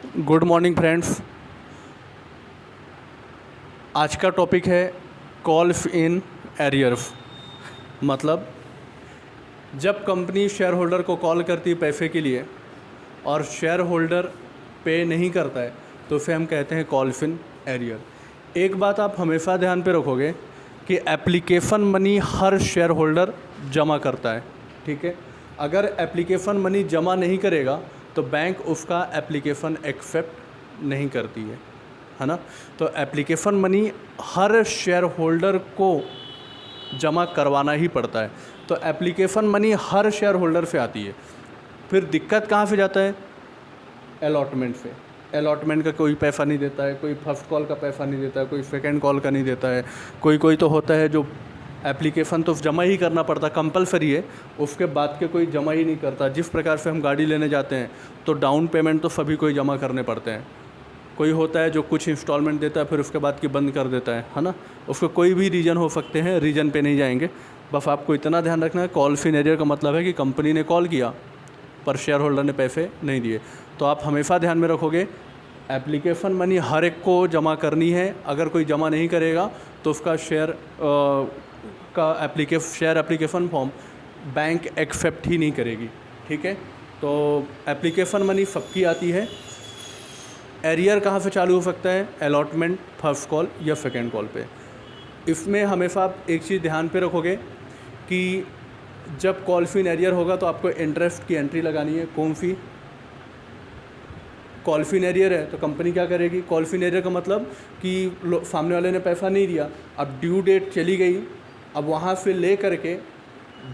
Good morning friends. आज का topic है कॉल्स इन एरियर्स। मतलब जब कंपनी शेयर होल्डर को कॉल करती है पैसे के लिए और शेयर होल्डर पे नहीं करता है तो उसे हम कहते हैं कॉल्स इन एरियर। एक बात आप हमेशा ध्यान पे रखोगे कि एप्लीकेशन मनी हर शेयर होल्डर जमा करता है, ठीक है। अगर एप्लीकेशन मनी जमा नहीं करेगा तो बैंक उसका एप्लीकेशन एक्सेप्ट नहीं करती है ना। तो एप्लीकेशन मनी हर शेयर होल्डर को जमा करवाना ही पड़ता है। तो एप्लीकेशन मनी हर शेयर होल्डर से आती है। फिर दिक्कत कहाँ से जाता है? अलॉटमेंट से। अलॉटमेंट का कोई पैसा नहीं देता है, कोई फर्स्ट कॉल का पैसा नहीं देता है, कोई सेकेंड कॉल का नहीं देता है, कोई तो होता है जो एप्लीकेशन तो जमा ही करना पड़ता, कंपलसरी है, उसके बाद के कोई जमा ही नहीं करता। जिस प्रकार से हम गाड़ी लेने जाते हैं तो डाउन पेमेंट तो सभी को ही जमा करने पड़ते हैं। कोई होता है जो कुछ इंस्टॉलमेंट देता है फिर उसके बाद की बंद कर देता है ना। उसको कोई भी रीज़न हो सकते हैं, रीज़न पे नहीं जाएंगे। बस आपको इतना ध्यान रखना है, कॉल इन एरियर का मतलब है कि कंपनी ने कॉल किया पर शेयर होल्डर ने पैसे नहीं दिए। तो आप हमेशा ध्यान में रखोगे एप्लीकेशन मनी हर एक को जमा करनी है। अगर कोई जमा नहीं करेगा तो उसका share application form bank accept ही नहीं करेगी, ठीक है। तो एप्लीकेशन मनी सबकी आती है। एरियर कहाँ से चालू हो सकता है? अलॉटमेंट, फर्स्ट कॉल या सेकेंड कॉल पे। इसमें हमेशा आप एक चीज़ ध्यान पे रखोगे कि जब कॉल इन एरियर होगा तो आपको इंटरेस्ट की एंट्री लगानी है। कौन सी? कॉल इन एरियर है तो कंपनी क्या करेगी? कॉल इन एरियर का मतलब कि सामने वाले ने पैसा नहीं दिया, अब ड्यू डेट चली गई, अब वहाँ से ले करके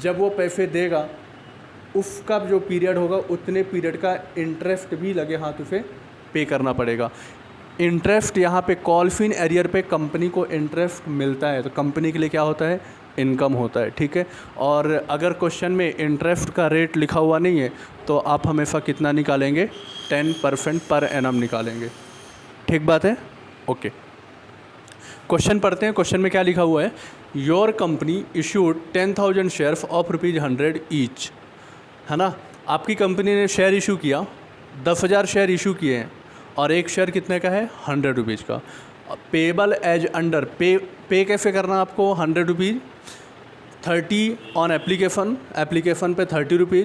जब वो पैसे देगा उसका जो पीरियड होगा उतने पीरियड का इंटरेस्ट भी लगे हाथ उसे पे करना पड़ेगा। इंटरेस्ट यहाँ पे कॉल इन एरियर पे कंपनी को इंटरेस्ट मिलता है तो कंपनी के लिए क्या होता है? इनकम होता है, ठीक है। और अगर क्वेश्चन में इंटरेस्ट का रेट लिखा हुआ नहीं है तो आप हमेशा कितना निकालेंगे? 10% पर एनम निकालेंगे, ठीक बात है। ओके, क्वेश्चन पढ़ते हैं। क्वेश्चन में क्या लिखा हुआ है? Your company issued 10,000 shares of ₹100 each, है ना। आपकी कंपनी ने शेयर इशू किया, 10,000 शेयर इशू किए हैं और एक शेयर कितने का है? ₹100 का। पेबल एज अंडर, पे कैसे करना आपको? ₹100, 30 ऑन एप्लीकेशन पे ₹30,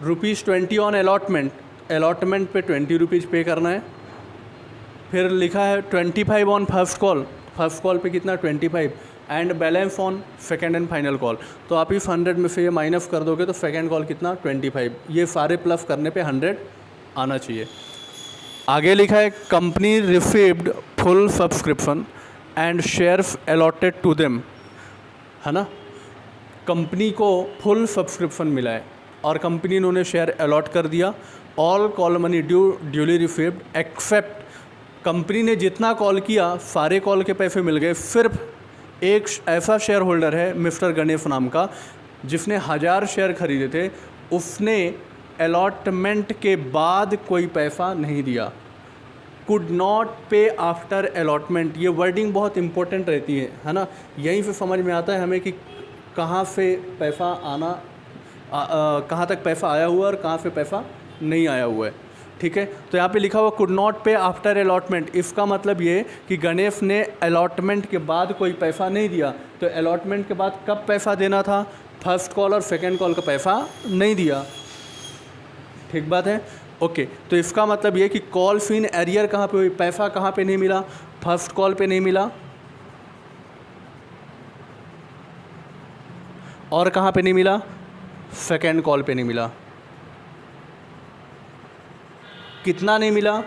₹20 ऑन अलॉटमेंट पे ₹20 पे करना है। फिर लिखा है 25 ऑन फर्स्ट कॉल पे कितना? 25 and balance on second and final call. तो आप इस 100 में से ये माइनस कर दोगे तो सेकेंड कॉल कितना? 25। ये सारे प्लस करने पे 100 आना चाहिए। आगे लिखा है company received full subscription and shares allotted to them, है ना। कंपनी को फुल सब्सक्रिप्शन मिला है और कंपनी ने उन्हें शेयर अलॉट कर दिया। All call money duly received accept, company ने जितना कॉल किया सारे कॉल के पैसे मिल गए। सिर्फ एक ऐसा शेयर होल्डर है मिस्टर गणेश नाम का जिसने 1000 शेयर खरीदे थे, उसने अलॉटमेंट के बाद कोई पैसा नहीं दिया। कुड नॉट पे आफ्टर अलॉटमेंट, ये वर्डिंग बहुत इंपॉर्टेंट रहती है ना। यहीं से समझ में आता है हमें कि कहाँ से पैसा आना, कहाँ तक पैसा आया हुआ है और कहाँ से पैसा नहीं आया हुआ है, ठीक है। तो यहाँ पे लिखा हुआ कुड नॉट पे आफ्टर अलॉटमेंट, इसका मतलब ये कि गणेश ने अलॉटमेंट के बाद कोई पैसा नहीं दिया। तो अलॉटमेंट के बाद कब पैसा देना था? फर्स्ट कॉल और सेकेंड कॉल का पैसा नहीं दिया, ठीक बात है। ओके, तो इसका मतलब ये कि कॉल इन एरियर कहाँ पे हुई? पैसा कहाँ पे नहीं मिला? फर्स्ट कॉल पे नहीं मिला और कहाँ पे नहीं मिला? सेकेंड कॉल पे नहीं मिला। कितना नहीं मिला?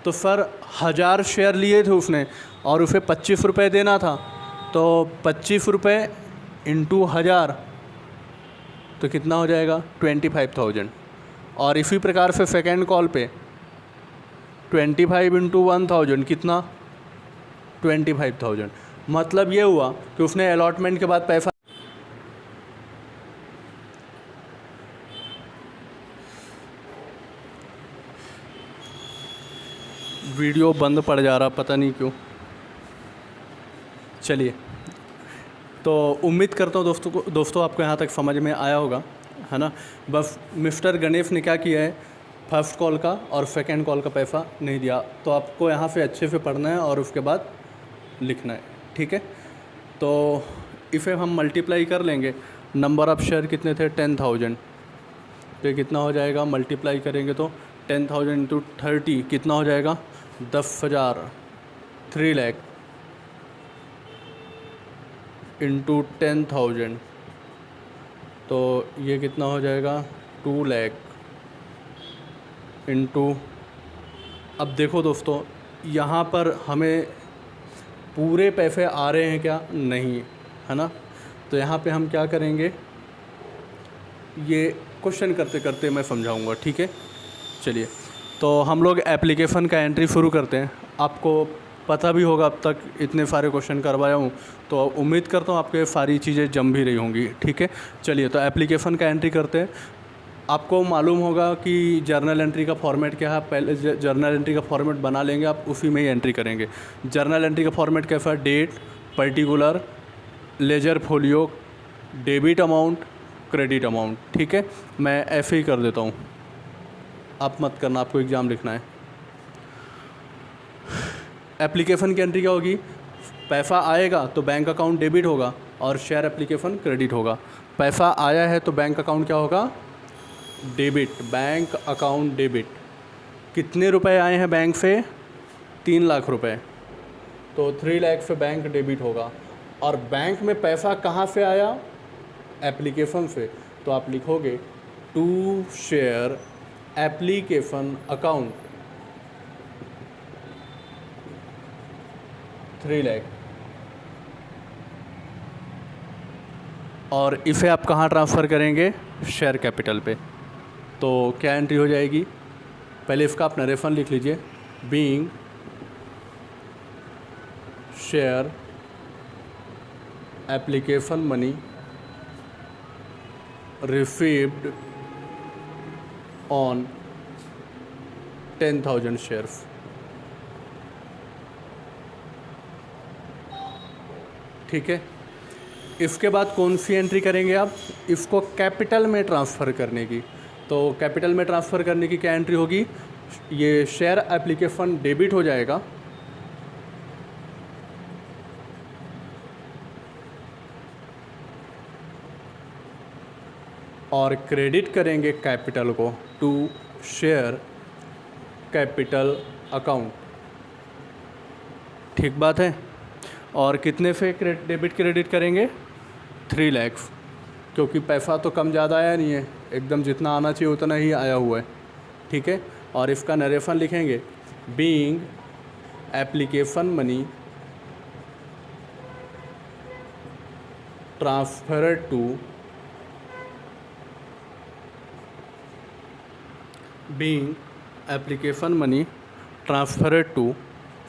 तो सर 1000 शेयर लिए थे उसने और उसे ₹25 देना था, तो ₹25 इंटू 1000 तो कितना हो जाएगा? 25,000। और इसी प्रकार से सेकेंड कॉल पे 25 इंटू 1000 कितना? 25,000। मतलब ये हुआ कि उसने अलॉटमेंट के बाद पैसा, वीडियो बंद पड़ जा रहा पता नहीं क्यों। चलिए, तो उम्मीद करता हूँ दोस्तों आपको यहाँ तक समझ में आया होगा, है ना। बस मिस्टर गणेश ने क्या किया है, फर्स्ट कॉल का और सेकेंड कॉल का पैसा नहीं दिया। तो आपको यहाँ पे अच्छे से पढ़ना है और उसके बाद लिखना है, ठीक है। तो इसे हम मल्टीप्लाई कर लेंगे। नंबर ऑफ़ शेयर कितने थे? 10,000। तो ये कितना हो जाएगा? मल्टीप्लाई करेंगे तो 10,000 इंटू 30 कितना हो जाएगा? 10,000। 3 लाख इंटू 10,000 तो ये कितना हो जाएगा? 2 लाख इंटू, अब देखो दोस्तों यहाँ पर हमें पूरे पैसे आ रहे हैं क्या? नहीं, है ना। तो यहाँ पे हम क्या करेंगे, ये क्वेश्चन करते करते मैं समझाऊंगा, ठीक है। चलिए, तो हम लोग एप्लीकेशन का एंट्री शुरू करते हैं। आपको पता भी होगा, अब तक इतने सारे क्वेश्चन करवाया हूँ, तो उम्मीद करता हूँ आपके सारी चीज़ें जम भी रही होंगी, ठीक है। चलिए, तो एप्लीकेशन का एंट्री करते हैं। आपको मालूम होगा कि जर्नल एंट्री का फॉर्मेट क्या है। पहले जर्नल एंट्री का फॉर्मेट बना लेंगे, आप उसी में ही एंट्री करेंगे। जर्नल एंट्री का फॉर्मेट कैसा है? Date, particular, ledger folio, debit amount, credit amount, ठीक है। मैं ऐसे ही कर देता हूँ, आप मत करना, आपको एग्ज़ाम लिखना है। एप्लीकेशन की एंट्री क्या होगी? पैसा आएगा तो बैंक अकाउंट डेबिट होगा और शेयर एप्लीकेशन क्रेडिट होगा। पैसा आया है तो बैंक अकाउंट क्या होगा? Debit, bank account debit. कितने रुपए आए हैं बैंक से? 3 लाख रुपए, तो 3 लाख से बैंक डेबिट होगा। और बैंक में पैसा कहाँ से आया? एप्लीकेशन से। तो आप लिखोगे to share application account 3 lakh. और इसे आप कहाँ ट्रांसफ़र करेंगे? शेयर कैपिटल पे। तो क्या एंट्री हो जाएगी? पहले इसका आप नरेशन लिख लीजिए। Being share application money received on 10,000 shares. ठीक है। इसके बाद कौन सी एंट्री करेंगे आप? इसको कैपिटल में ट्रांसफ़र करने की। तो कैपिटल में ट्रांसफ़र करने की क्या एंट्री होगी? ये शेयर एप्लीकेशन डेबिट हो जाएगा और क्रेडिट करेंगे कैपिटल को टू शेयर कैपिटल अकाउंट। ठीक बात है। और कितने से डेबिट क्रेडिट करेंगे? 3 लाख, क्योंकि पैसा तो कम ज़्यादा आया नहीं है, एकदम जितना आना चाहिए उतना ही आया हुआ है। ठीक है। और इसका नरेशन लिखेंगे being application money transferred to being application money transferred to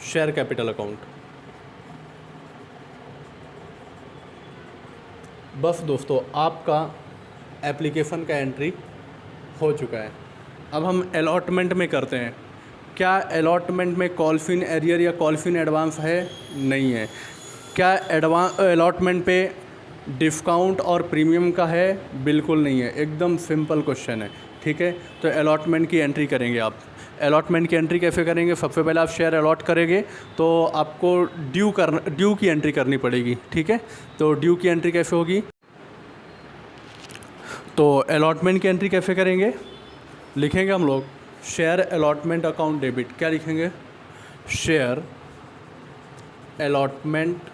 share capital account. बस दोस्तों, आपका एप्लीकेशन का एंट्री हो चुका है। अब हम अलॉटमेंट में करते हैं। क्या अलॉटमेंट में कॉल्फिन एरियर या कॉल्फिन एडवांस है? नहीं है। क्या अलॉटमेंट पे डिस्काउंट और प्रीमियम का है? बिल्कुल नहीं है। एकदम सिंपल क्वेश्चन है। ठीक है। तो अलॉटमेंट की एंट्री करेंगे आप। अलॉटमेंट की एंट्री कैसे करेंगे? सबसे पहले आप शेयर अलॉट करेंगे तो आपको ड्यू की एंट्री करनी पड़ेगी। ठीक है। तो ड्यू की एंट्री कैसे होगी? तो अलॉटमेंट की एंट्री कैसे करेंगे? लिखेंगे हम लोग शेयर अलॉटमेंट अकाउंट डेबिट। क्या लिखेंगे? Share allotment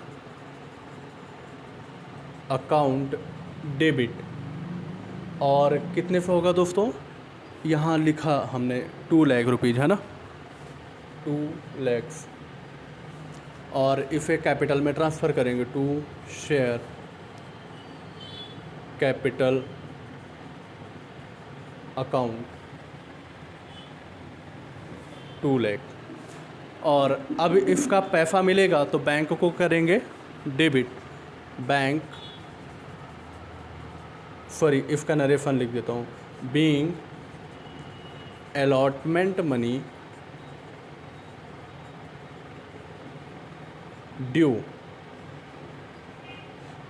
account debit. और कितने से होगा दोस्तों? यहाँ लिखा हमने 2 लाख रुपीज़, है ना, 2 लाख। और इसे कैपिटल में ट्रांसफ़र करेंगे to share capital account 2 lakh. और अब इसका पैसा मिलेगा तो बैंक को करेंगे डेबिट। बैंक, सॉरी, इसका नरेशन लिख देता हूँ। Being allotment money due.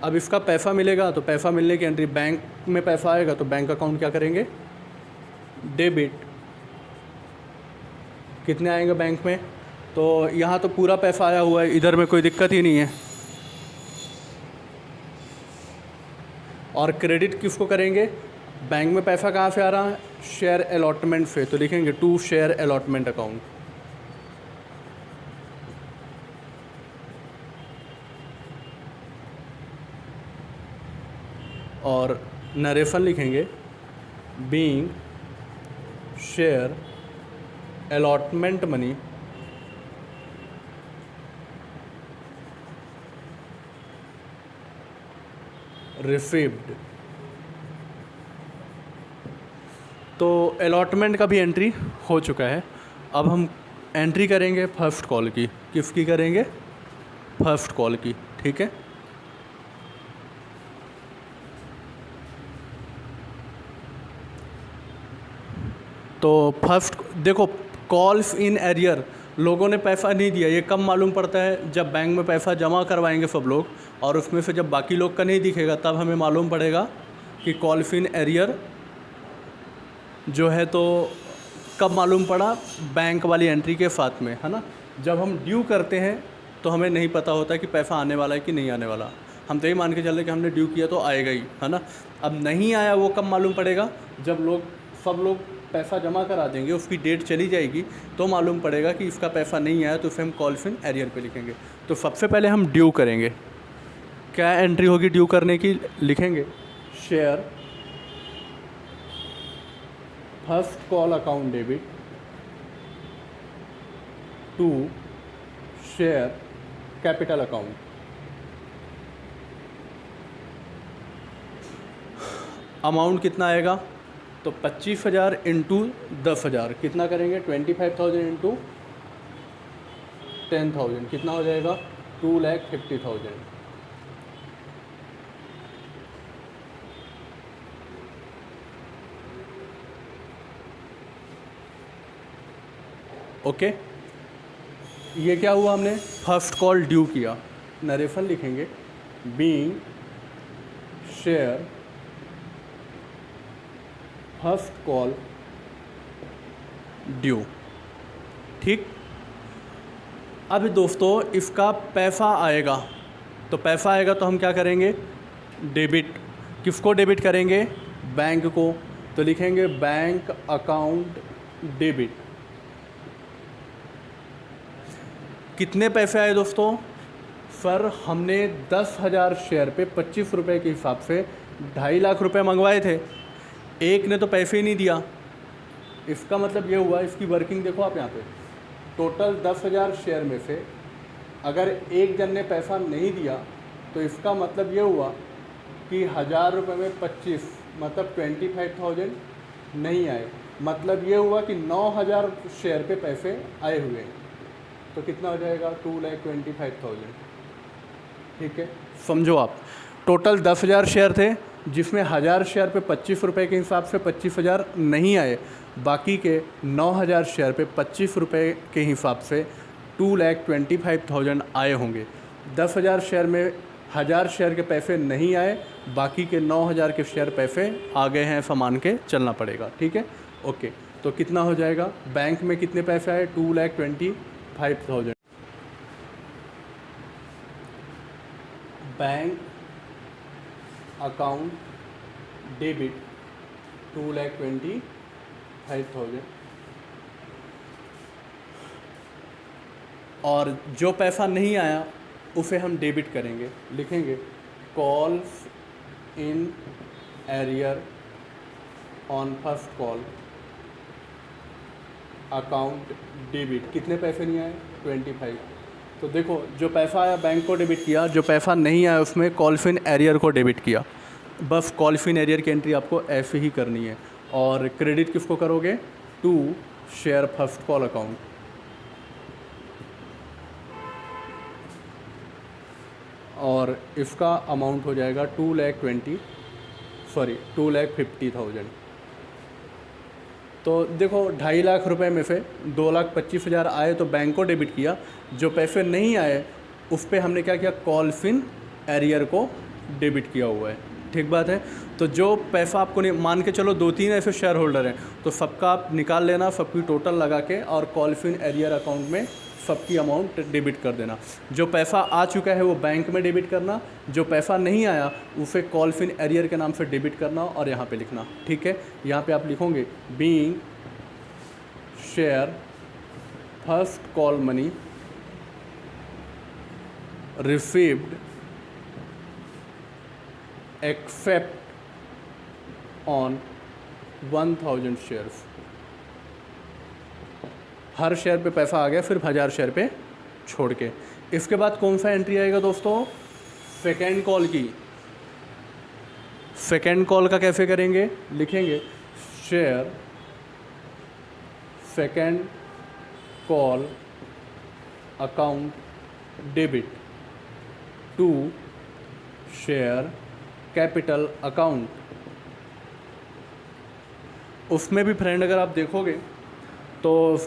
अब इसका पैसा मिलेगा तो पैसा मिलने की एंट्री, बैंक में पैसा आएगा तो बैंक अकाउंट क्या करेंगे? डेबिट। कितने आएंगे बैंक में। तो यहाँ तो पूरा पैसा आया हुआ है, इधर में कोई दिक्कत ही नहीं है। और क्रेडिट किसको करेंगे, बैंक में पैसा कहाँ से आ रहा है, शेयर अलॉटमेंट से, तो लिखेंगे टू शेयर अलॉटमेंट अकाउंट। और नरेशन लिखेंगे being share allotment money received. तो अलॉटमेंट का भी एंट्री हो चुका है। अब हम एंट्री करेंगे फर्स्ट कॉल की। किसकी करेंगे, फर्स्ट कॉल की, ठीक है। तो फर्स्ट देखो, कॉल्स इन एरियर, लोगों ने पैसा नहीं दिया, ये कब मालूम पड़ता है, जब बैंक में पैसा जमा करवाएंगे सब लोग, और उसमें से जब बाकी लोग का नहीं दिखेगा तब हमें मालूम पड़ेगा कि कॉल्स इन एरियर जो है। तो कब मालूम पड़ा, बैंक वाली एंट्री के साथ में, है ना। जब हम ड्यू करते हैं तो हमें नहीं पता होता कि पैसा आने वाला है कि नहीं आने वाला, हम तो ये मान के चल रहे कि हमने ड्यू किया तो आएगा ही, है ना। अब नहीं आया वो कब मालूम पड़ेगा, जब सब लोग पैसा जमा करा देंगे, उसकी डेट चली जाएगी, तो मालूम पड़ेगा कि इसका पैसा नहीं आया, तो फिर हम कॉल्स इन एरियर पे लिखेंगे। तो सबसे पहले हम ड्यू करेंगे। क्या एंट्री होगी ड्यू करने की, लिखेंगे share first call account debit to share capital account. Amount कितना आएगा, तो 25,000 इंटू 10,000 कितना करेंगे, 25,000 इंटू 10,000 कितना हो जाएगा, 2,50,000। ओके, ये क्या हुआ, हमने फर्स्ट कॉल ड्यू किया। नरेशन लिखेंगे being share first call due, ठीक। अब दोस्तों इसका पैसा आएगा, तो पैसा आएगा तो हम क्या करेंगे, डेबिट। किसको डेबिट करेंगे, बैंक को, तो लिखेंगे बैंक अकाउंट डेबिट। कितने पैसे आए दोस्तों, सर हमने 10,000 शेयर पे 25 रुपये के हिसाब से 2.5 लाख रुपए मंगवाए थे, एक ने तो पैसे ही नहीं दिया। इसका मतलब ये हुआ, इसकी वर्किंग देखो आप यहाँ पे, टोटल 10,000 शेयर में से अगर एक जन ने पैसा नहीं दिया, तो इसका मतलब ये हुआ कि 1,000 रुपये में 25 मतलब 25,000 नहीं आए। मतलब ये हुआ कि 9,000 शेयर पे पैसे आए हुए हैं, तो कितना हो जाएगा, 2,25,000, ठीक है। समझो आप, टोटल 10,000 शेयर थे, जिसमें 1,000 शेयर पे 25 रुपये के हिसाब से 25,000 नहीं आए, बाकी के 9,000 शेयर पे 25 रुपये के हिसाब से 2,25,000 आए होंगे। 10,000 शेयर में 1,000 शेयर के पैसे नहीं आए, बाकी के 9,000 के शेयर पैसे आ गए हैं, सामान के चलना पड़ेगा, ठीक है। ओके, तो कितना हो जाएगा, बैंक में कितने पैसे आए, 2,25,000। Bank account debit 2,25,000। और जो पैसा नहीं आया उसे हम डेबिट करेंगे, लिखेंगे calls in arrear on first call account debit. कितने पैसे नहीं आए, 25। तो देखो, जो पैसा आया बैंक को डेबिट किया, जो पैसा नहीं आया उसमें कॉल्स इन एरियर को डेबिट किया। बस कॉल्स इन एरियर की एंट्री आपको ऐसे ही करनी है। और क्रेडिट किसको करोगे, to share first call account. और इसका अमाउंट हो जाएगा 2,50,000। तो देखो, 2.5 लाख रुपए में से 2,25,000 आए तो बैंक को डेबिट किया, जो पैसे नहीं आए उस पर हमने क्या किया, कॉल्स इन एरियर को डेबिट किया हुआ है, ठीक बात है। तो जो पैसा आपको नहीं, मान के चलो 2-3 ऐसे शेयर होल्डर हैं, तो सबका आप निकाल लेना, सबकी टोटल लगा के और कॉलफिन एरियर अकाउंट में सबकी अमाउंट डेबिट कर देना। जो पैसा आ चुका है वो बैंक में डेबिट करना, जो पैसा नहीं आया उसे कॉलफिन एरियर के नाम से डेबिट करना और यहाँ पे लिखना। ठीक है, यहाँ पे आप लिखोगे being share first call money received except on 1000 shares. Her share पे पैसा आ गया, फिर 1000 शेयर पे छोड़ के। इसके बाद कौन सा एंट्री आएगा दोस्तों? सेकेंड कॉल की। सेकेंड कॉल का कैसे करेंगे? लिखेंगे share second call account debit to share capital account. उसमें भी फ्रेंड अगर आप देखोगे तो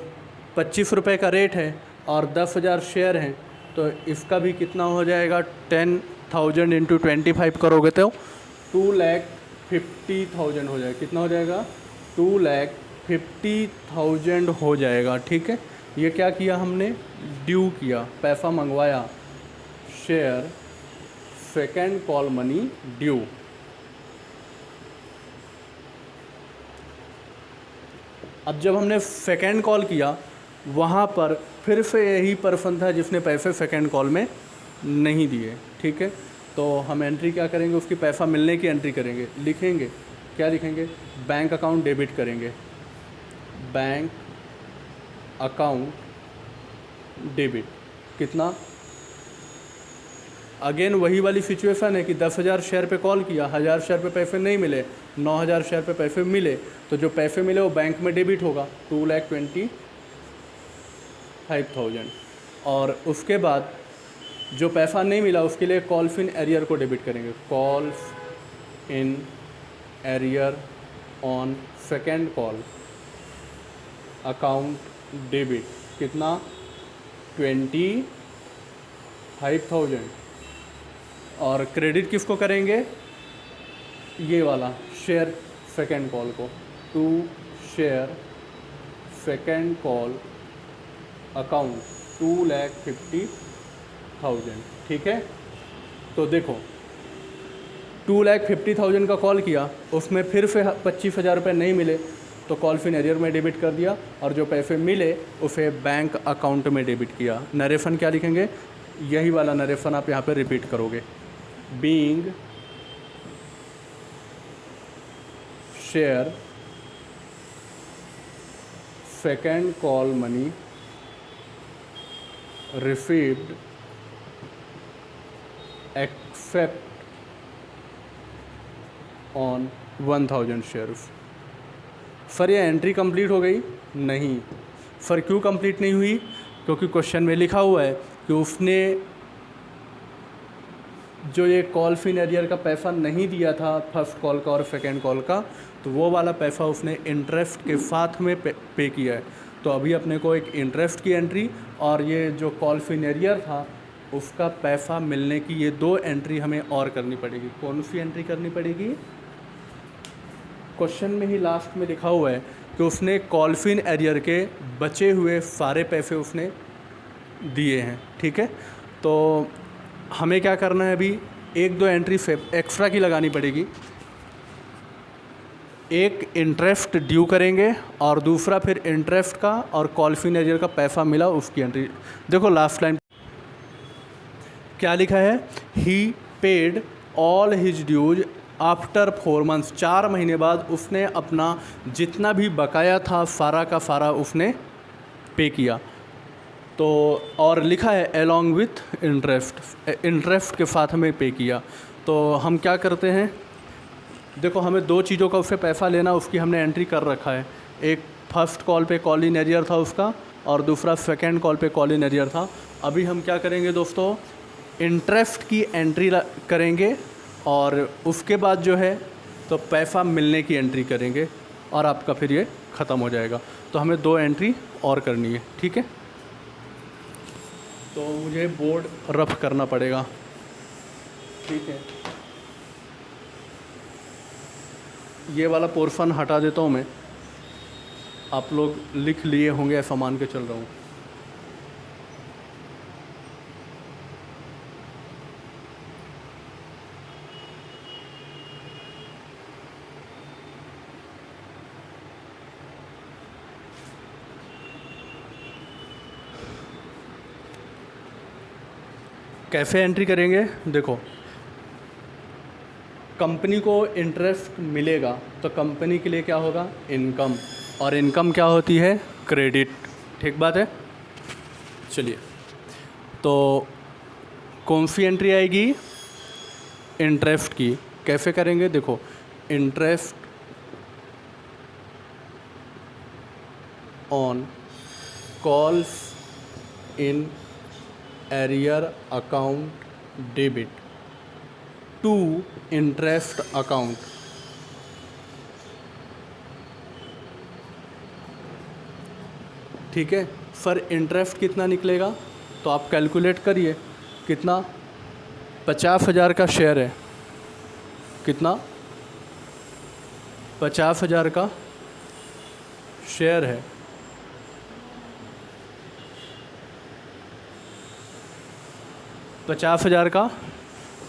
25 रुपये का रेट है और 10,000 शेयर हैं, तो इसका भी कितना हो जाएगा? 10,000 इंटू 25 करोगे तो 2,50,000 हो जाएगा। कितना हो जाएगा? 2,50,000 हो जाएगा। ठीक है, ये क्या किया हमने? ड्यू किया, पैसा मंगवाया। Share second call money due. अब जब हमने सेकेंड कॉल किया, वहाँ पर फिर से यही पर्सन था जिसने पैसे सेकेंड कॉल में नहीं दिए। ठीक है, तो हम एंट्री क्या करेंगे? उसकी पैसा मिलने की एंट्री करेंगे। लिखेंगे, क्या लिखेंगे? बैंक अकाउंट डेबिट करेंगे। बैंक अकाउंट डेबिट कितना? अगेन वही वाली सिचुएशन है कि 10,000 शेयर पे कॉल किया, 1000 शेयर पे पैसे नहीं मिले, 9,000 शेयर पे पैसे मिले, तो जो पैसे मिले वो बैंक में डेबिट होगा 2,25,000। और उसके बाद जो पैसा नहीं मिला उसके लिए कॉलफिन एरियर को डेबिट करेंगे। Call in arrear on second call account debit कितना? 25,000। और क्रेडिट किसको करेंगे? ये वाला शेयर सेकेंड कॉल को, to share second call account 2,50,000। ठीक है, तो देखो 2,50,000 का कॉल किया, उसमें फिर से 25,000 रुपये नहीं मिले, तो कॉलफिन एरियर में डेबिट कर दिया, और जो पैसे मिले उसे बैंक अकाउंट में डेबिट किया। नरेशन क्या लिखेंगे? यही वाला नरेशन आप यहाँ पे रिपीट करोगे। Being share second call money received except on 1000 shares. Sir ये एंट्री कंप्लीट हो गई? नहीं सर। क्यों कंप्लीट नहीं हुई? क्योंकि क्वेश्चन में लिखा हुआ है कि उसने जो ये कॉलफिन एरियर का पैसा नहीं दिया था फर्स्ट कॉल का और सेकेंड कॉल का, तो वो वाला पैसा उसने इंटरेस्ट के साथ में पे किया है। तो अभी अपने को एक इंटरेस्ट की एंट्री और ये जो कॉलफिन एरियर था उसका पैसा मिलने की ये 2 एंट्री हमें और करनी पड़ेगी। कौन सी एंट्री करनी पड़ेगी? क्वेश्चन में ही लास्ट में लिखा हुआ है कि उसने कॉलफिन एरियर के बचे हुए सारे पैसे उसने दिए हैं। ठीक है, तो हमें क्या करना है? अभी 1-2 एंट्री एक्स्ट्रा की लगानी पड़ेगी। एक इंटरेस्ट ड्यू करेंगे और दूसरा फिर इंटरेस्ट का और कॉलफिन एरियर का पैसा मिला उसकी एंट्री। देखो लास्ट लाइन क्या लिखा है? He paid all his dues after 4 months. 4 महीने बाद उसने अपना जितना भी बकाया था सारा का सारा उसने पे किया। तो और लिखा है अलॉन्ग विथ इंटरेस्ट, इंटरेस्ट के साथ हमें पे किया। तो हम क्या करते हैं? देखो हमें 2 चीज़ों का उससे पैसा लेना, उसकी हमने एंट्री कर रखा है। एक फर्स्ट कॉल पे कॉल इन एरियर था उसका, और दूसरा सेकेंड कॉल पे कॉल इन एरियर था। अभी हम क्या करेंगे दोस्तों? इंटरेस्ट की एंट्री करेंगे और उसके बाद जो है तो पैसा मिलने की एंट्री करेंगे और आपका फिर ये ख़त्म हो जाएगा। तो हमें 2 एंट्री और करनी है। ठीक है, तो मुझे बोर्ड रफ करना पड़ेगा। ठीक है, ये वाला पोर्शन हटा देता हूँ मैं, आप लोग लिख लिए होंगे ऐसा मान के चल रहा हूँ। कैसे एंट्री करेंगे? देखो, कंपनी को इंटरेस्ट मिलेगा तो कंपनी के लिए क्या होगा? इनकम, और इनकम क्या होती है? क्रेडिट। ठीक बात है। चलिए, तो कौन सी एंट्री आएगी? इंटरेस्ट की। कैसे करेंगे? देखो, interest on calls in arrear account debit to interest account. ठीक है सर, इंटरेस्ट कितना निकलेगा? तो आप कैलकुलेट करिए, कितना? 50,000 का शेयर है। कितना? 50,000 का शेयर है। पचास हज़ार का,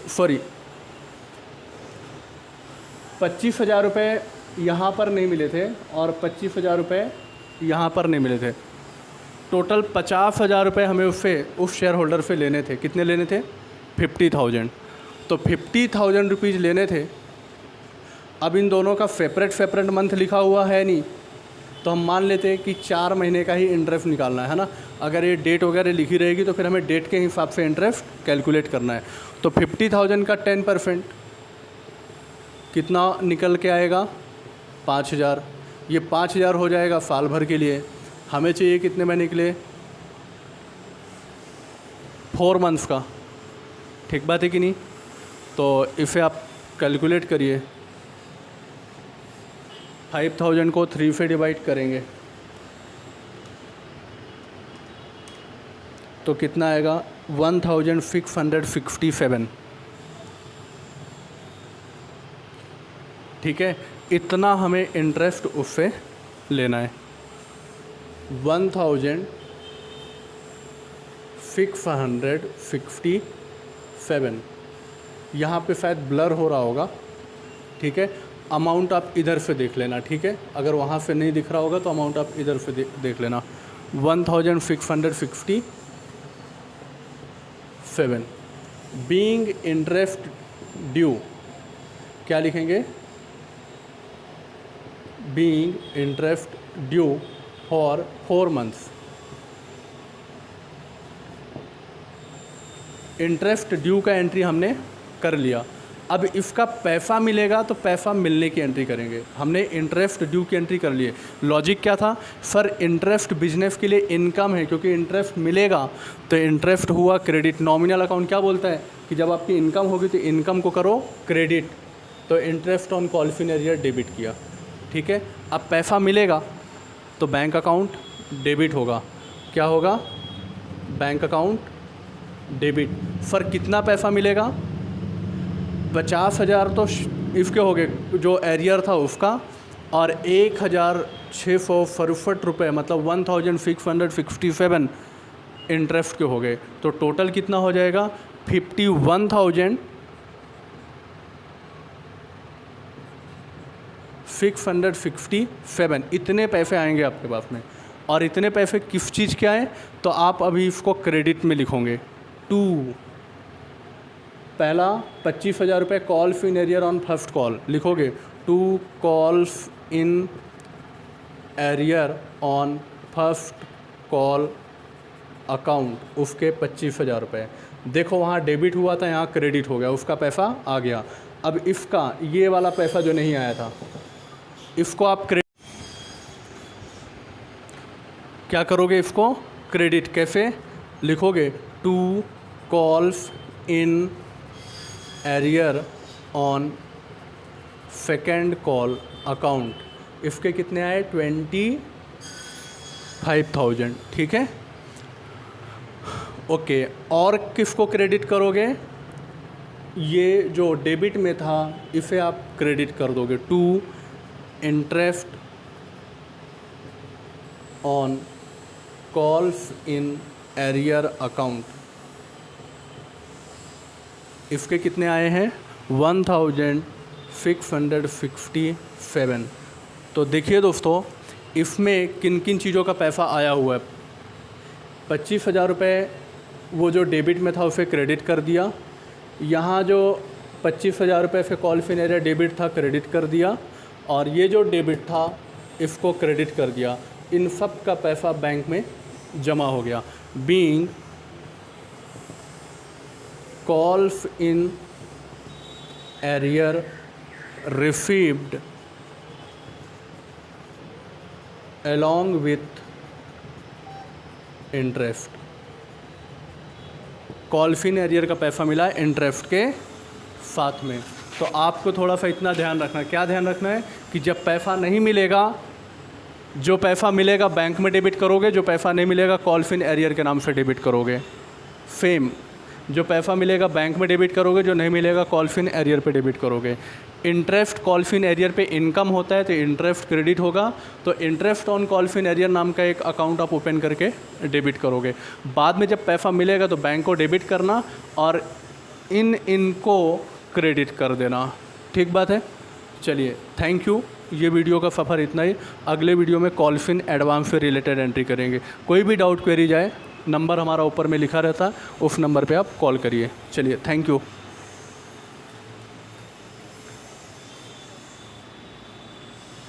सॉरी 25,000 रुपये यहाँ पर नहीं मिले थे और 25,000 रुपये यहाँ पर नहीं मिले थे। टोटल 50,000 रुपये हमें उससे, उस शेयर होल्डर से लेने थे। कितने लेने थे? 50,000। तो 50,000 रुपीज़ लेने थे। अब इन दोनों का सेपरेट मंथ लिखा हुआ है नहीं, तो हम मान लेते हैं कि 4 महीने का ही इंटरेस्ट निकालना है ना। अगर ये डेट वगैरह लिखी रहेगी तो फिर हमें डेट के हिसाब से इंटरेस्ट कैलकुलेट करना है। तो 50,000 का 10% कितना निकल के आएगा? 5,000। ये 5,000 हो जाएगा साल भर के लिए। हमें चाहिए कितने महीने के लिए? 4 मंथ्स का। ठीक बात है कि नहीं? तो इसे आप कैलकुलेट करिए। 5,000 को 3 से डिवाइड करेंगे तो कितना आएगा? 1,667। ठीक है, इतना हमें इंटरेस्ट उससे लेना है। 1,667। यहाँ पे शायद ब्लर हो रहा होगा। ठीक है, अमाउंट आप इधर से देख लेना। ठीक है, अगर वहाँ से नहीं दिख रहा होगा तो अमाउंट आप इधर से देख लेना। 1,667 बीइंग इंटरेस्ट ड्यू, क्या लिखेंगे? Being interest due for 4 months. Interest due का एंट्री हमने कर लिया। अब इसका पैसा मिलेगा तो पैसा मिलने की एंट्री करेंगे। हमने इंटरेस्ट ड्यू की एंट्री कर लिए। लॉजिक क्या था? सर इंटरेस्ट बिजनेस के लिए इनकम है, क्योंकि इंटरेस्ट मिलेगा तो इंटरेस्ट हुआ क्रेडिट। नॉमिनल अकाउंट क्या बोलता है कि जब आपकी इनकम होगी तो इनकम को करो क्रेडिट। तो interest on calls in arrear debit किया। ठीक है, अब पैसा मिलेगा तो बैंक अकाउंट डेबिट होगा। क्या होगा? Bank account debit. सर कितना पैसा मिलेगा? 50,000 तो इसके हो गए जो एरियर था उसका, और 1,667 रुपये मतलब 1,667 इंटरेस्ट के हो गए। तो टोटल कितना हो जाएगा? 51,667। इतने पैसे आएंगे आपके पास में। और इतने पैसे किस चीज़ के आए? तो आप अभी इसको क्रेडिट में लिखोगे। 2 पहला 25,000 रुपये calls in arrear on first call लिखोगे। 2 calls in arrear on first call account, उसके 25,000 रुपये। देखो वहाँ डेबिट हुआ था, यहाँ क्रेडिट हो गया, उसका पैसा आ गया। अब इसका ये वाला पैसा जो नहीं आया था, इसको आप क्या करोगे? इसको क्रेडिट कैसे लिखोगे? 2 calls in arrear on second call account, इसके कितने आए? 25,000। ठीक है, ओके। और किसको क्रेडिट करोगे? ये जो डेबिट में था इसे आप क्रेडिट कर दोगे। 2 interest on calls in arrear account, इसके कितने आए हैं 1657। तो देखिए दोस्तों, इसमें किन किन चीज़ों का पैसा आया हुआ है। 25,000 रुपये वो जो डेबिट में था उसे क्रेडिट कर दिया, यहाँ जो 25,000 रुपये से कॉल इन एरियर डेबिट था क्रेडिट कर दिया, और ये जो डेबिट था इसको क्रेडिट कर दिया। इन सब का पैसा बैंक में जमा हो गया। Being calls in arrear received along with interest, call in arrear का पैसा मिला इंटरेस्ट के साथ में। तो आपको थोड़ा सा इतना ध्यान रखना है, क्या ध्यान रखना है कि जब पैसा नहीं मिलेगा, जो पैसा मिलेगा बैंक में डेबिट करोगे, जो पैसा नहीं मिलेगा कॉल इन एरियर के नाम से डेबिट करोगे। सेम, जो पैसा मिलेगा बैंक में डेबिट करोगे, जो नहीं मिलेगा कॉल इन एरियर पे डेबिट करोगे। इंटरेस्ट कॉल इन एरियर पे इनकम होता है तो इंटरेस्ट क्रेडिट होगा, तो interest on call in arrear नाम का एक अकाउंट आप ओपन करके डेबिट करोगे। बाद में जब पैसा मिलेगा तो बैंक को डेबिट करना और इनको क्रेडिट कर देना। ठीक बात है। चलिए, थैंक यू। ये वीडियो का सफ़र इतना ही। अगले वीडियो में कॉल इन एडवांस से रिलेटेड एंट्री करेंगे। कोई भी डाउट क्वेरी जाए, नंबर हमारा ऊपर में लिखा रहता है, उस नंबर पे आप कॉल करिए। चलिए, थैंक यू।